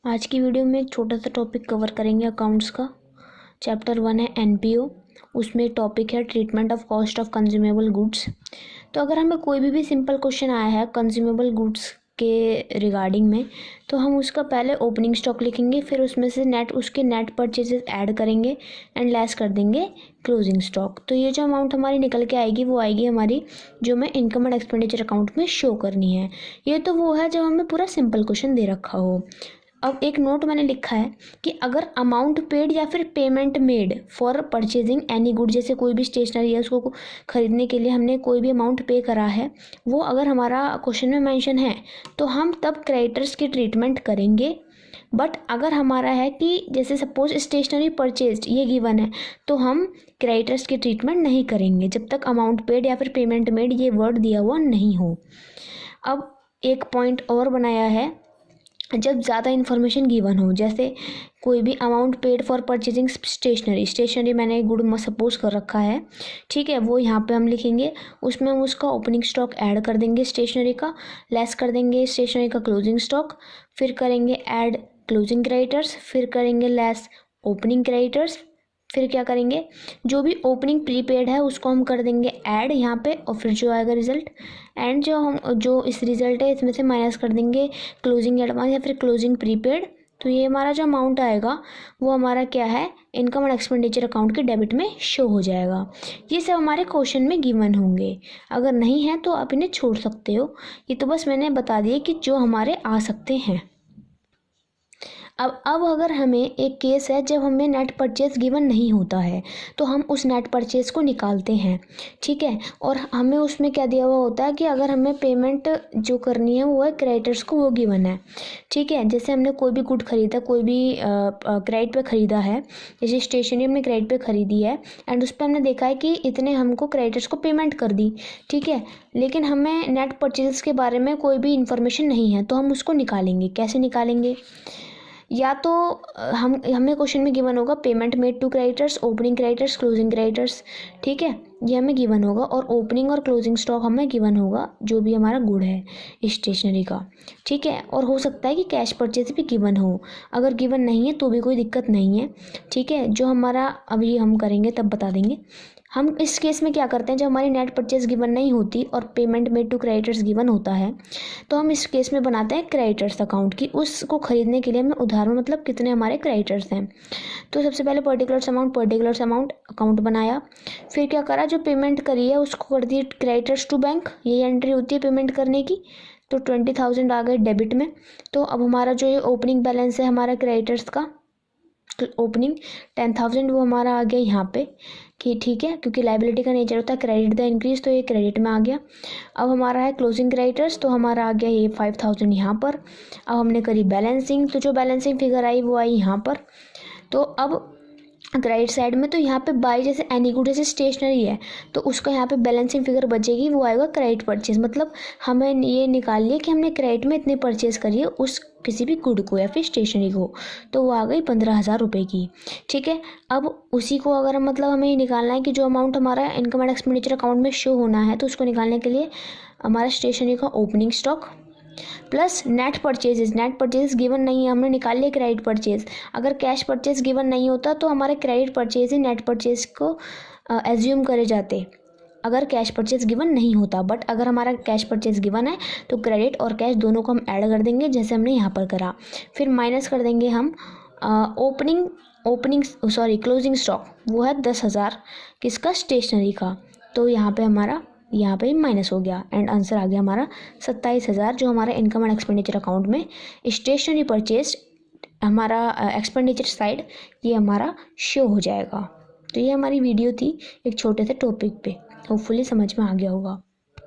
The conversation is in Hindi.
आज की वीडियो में एक छोटा सा टॉपिक कवर करेंगे अकाउंट्स का। चैप्टर 1 है एनपीओ। उसमें टॉपिक है treatment of cost of consumable goods. तो अगर हमें कोई भी सिंपल क्वेश्चन आया है कंज्यूमेबल गुड्स के रिगार्डिंग में, तो हम उसका पहले ओपनिंग स्टॉक लिखेंगे, फिर उसमें से उसके नेट परचेजेस ऐड करेंगे एंड लेस कर देंगे क्लोजिंग स्टॉक। तो ये जो अमाउंट हमारी निकल के आएगी वो आएगी हमारी जो हमें इनकम एंड एक्सपेंडिचर अकाउंट में शो करनी है। ये तो वो है जब हमें पूरा सिंपल क्वेश्चन दे रखा हो। अब एक नोट मैंने लिखा है कि अगर अमाउंट पेड या फिर payment made for purchasing any good, जैसे कोई भी स्टेशनरी है उसको खरीदने के लिए हमने कोई भी अमाउंट पे करा है, वो अगर हमारा क्वेश्चन में मेंशन है तो हम तब क्रेडिटर्स की ट्रीटमेंट करेंगे। बट अगर हमारा है कि जैसे सपोज स्टेशनरी परचेज्ड ये गिवन है, तो हम क्रेडिटर्स की ट्रीटमेंट नहीं करेंगे जब तक अमाउंट पेड या फिर पेमेंट मेड ये वर्ड दिया हुआ नहीं हो। अब एक पॉइंट और बनाया है, जब ज़्यादा इन्फॉर्मेशन गिवन हो, जैसे कोई भी amount paid for purchasing stationery मैंने गुड सपोज कर रखा है, ठीक है, वो यहाँ पे हम लिखेंगे। उसमें हम उसका ओपनिंग स्टॉक ऐड कर देंगे, स्टेशनरी का लेस कर देंगे स्टेशनरी का क्लोजिंग स्टॉक, फिर करेंगे ऐड क्लोजिंग क्रेडिटर्स, फिर करेंगे लेस ओपनिंग क्रेडिटर्स, फिर क्या करेंगे जो भी ओपनिंग प्रीपेड है उसको हम कर देंगे ऐड यहाँ पे, और फिर जो आएगा रिजल्ट एंड जो इस रिजल्ट है इसमें से माइनस कर देंगे क्लोजिंग एडवांस या फिर क्लोजिंग प्रीपेड। तो ये हमारा जो अमाउंट आएगा वो हमारा क्या है, इनकम एंड एक्सपेंडिचर अकाउंट के डेबिट में शो हो जाएगा। ये सब हमारे क्वेश्चन में गिवन होंगे, अगर नहीं है तो आप इन्हें छोड़ सकते हो। ये तो बस मैंने बता दिया कि जो हमारे आ सकते हैं। अब अगर हमें एक केस है जब हमें नेट परचेज गिवन नहीं होता है, तो हम उस नेट परचेज को निकालते हैं, ठीक है, और हमें उसमें क्या दिया हुआ होता है कि अगर हमें पेमेंट जो करनी है वो है क्रेडिटर्स को, वो गिवन है, ठीक है। जैसे हमने कोई भी गुड खरीदा, कोई भी क्रेडिट पे ख़रीदा है, जैसे स्टेशनरी हमने क्रेडिट पे ख़रीदी है एंड उस पर हमने देखा है कि इतने हमको क्रेडिटर्स को पेमेंट कर दी, ठीक है, लेकिन हमें नेट परचेज के बारे में कोई भी इन्फॉर्मेशन नहीं है, तो हम उसको निकालेंगे। कैसे निकालेंगे, या तो हमें क्वेश्चन में गिवन होगा payment made to creditors, opening creditors, closing creditors, ठीक है, ये हमें गिवन होगा, और ओपनिंग और क्लोजिंग स्टॉक हमें गिवन होगा जो भी हमारा गुड है स्टेशनरी का, ठीक है। और हो सकता है कि कैश परचेज भी गिवन हो, अगर गिवन नहीं है तो भी कोई दिक्कत नहीं है, ठीक है। जो हमारा अभी हम करेंगे तब बता देंगे। हम इस केस में क्या करते हैं, जब हमारी नेट परचेज गिवन नहीं होती और payment made to creditors given होता है, तो हम इस केस में बनाते हैं क्रेडिटर्स अकाउंट की। उसको खरीदने के लिए हमें उधार में मतलब कितने हमारे क्रेडिटर्स हैं, तो सबसे पहले पर्टिकुलर्स अमाउंट अकाउंट बनाया, फिर क्या करा, जो पेमेंट करी है उसको कर दी क्रेडिटर्स टू बैंक, यही एंट्री होती है पेमेंट करने की। तो 20,000 आ गए डेबिट में। तो अब हमारा जो ये ओपनिंग बैलेंस है हमारा क्रेडिटर्स का, ओपनिंग 10,000 वो हमारा आ गया यहाँ पे कि ठीक है, क्योंकि लाइबिलिटी का नेचर होता है क्रेडिट द इंक्रीज, तो ये क्रेडिट में आ गया। अब हमारा है क्लोजिंग क्रेडिटर्स, तो हमारा आ गया ये 5,000 यहाँ पर। अब हमने करी बैलेंसिंग, तो जो बैलेंसिंग फिगर आई वो आई यहाँ पर। तो अब क्रेडिट साइड में तो यहाँ पे बाई जैसे एनी गुड जैसे स्टेशनरी है तो उसका यहाँ पे बैलेंसिंग फिगर बचेगी, वो आएगा क्रेडिट परचेज। मतलब हमें ये निकाल लिया कि हमने क्रेडिट में इतने परचेज करी है उस किसी भी गुड को या फिर स्टेशनरी को, तो वो आ गई 15,000 रुपये की, ठीक है। अब उसी को अगर मतलब हमें ये निकालना है कि जो अमाउंट हमारा इनकम एंड एक्सपेंडिचर अकाउंट में शो होना है, तो उसको निकालने के लिए हमारा स्टेशनरी का opening stock plus net purchase given नहीं है, हमने निकाल लिया क्रेडिट परचेज। अगर कैश परचेज गिवन नहीं होता तो हमारे क्रेडिट परचेज ही नेट परचेज को एज्यूम करे जाते अगर कैश परचेज गिवन नहीं होता। बट अगर हमारा कैश परचेज गिवन है तो क्रेडिट और कैश दोनों को हम ऐड कर देंगे जैसे हमने यहाँ पर करा, फिर माइनस कर देंगे हम क्लोजिंग स्टॉक, वो है 10,000 किसका, स्टेशनरी का। तो यहाँ पे हमारा यहाँ पे माइनस हो गया एंड आंसर आ गया हमारा 27,000, जो हमारा इनकम एंड एक्सपेंडिचर अकाउंट में स्टेशनरी परचेज हमारा एक्सपेंडिचर साइड ये हमारा शो हो जाएगा। तो ये हमारी वीडियो थी एक छोटे से टॉपिक पे, होपफुली समझ में आ गया होगा।